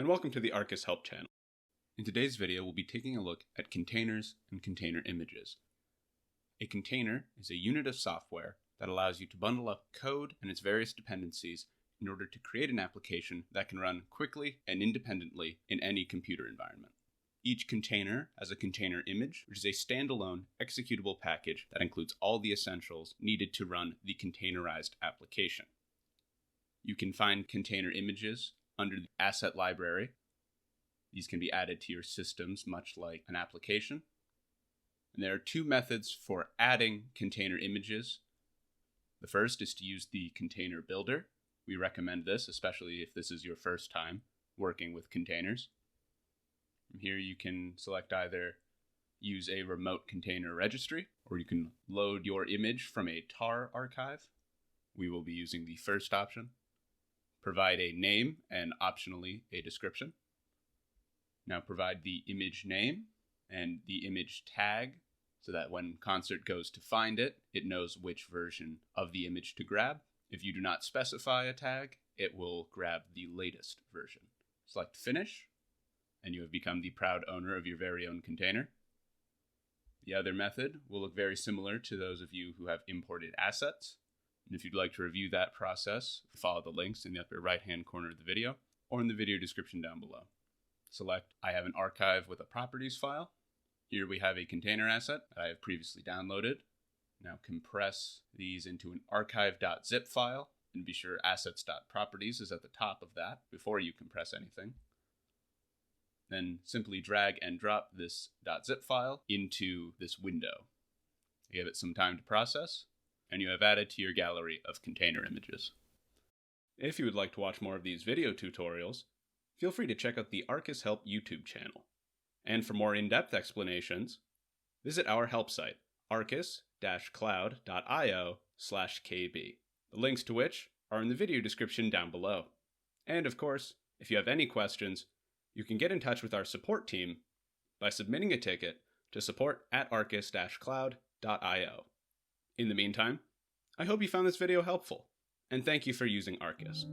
welcome to the Arcus Help channel. In today's video, we'll be taking a look at containers and container images. A container is a unit of software that allows you to bundle up code and its various dependencies in order to create an application that can run quickly and independently in any computer environment. Each container has a container image, which is a standalone executable package that includes all the essentials needed to run the containerized application. You can find container images under the asset library. These can be added to your systems much like an application. And there are two methods for adding container images. The first is to use the container builder. We recommend this, especially if this is your first time working with containers. From here you can select either use a remote container registry, or you can load your image from a tar archive. We will be using the first option. Provide a name and optionally a description. Now provide the image name and the image tag so that when Concert goes to find it, it knows which version of the image to grab. If you do not specify a tag, it will grab the latest version. Select Finish, and you have become the proud owner of your very own container. The other method will look very similar to those of you who have imported assets. And if you'd like to review that process, follow the links in the upper right-hand corner of the video or in the video description down below. Select I have an archive with a properties file. Here we have a container asset that I have previously downloaded. Now compress these into an archive.zip file, and be sure assets.properties is at the top of that before you compress anything. Then simply drag and drop this .zip file into this window. Give it some time to process, and you have added to your gallery of container images. If you would like to watch more of these video tutorials, feel free to check out the Arcus Help YouTube channel. And for more in-depth explanations, visit our help site, arcus-cloud.io/kb, the links to which are in the video description down below. And of course, if you have any questions, you can get in touch with our support team by submitting a ticket to support@arcus-cloud.io. In the meantime, I hope you found this video helpful, and thank you for using Arcus.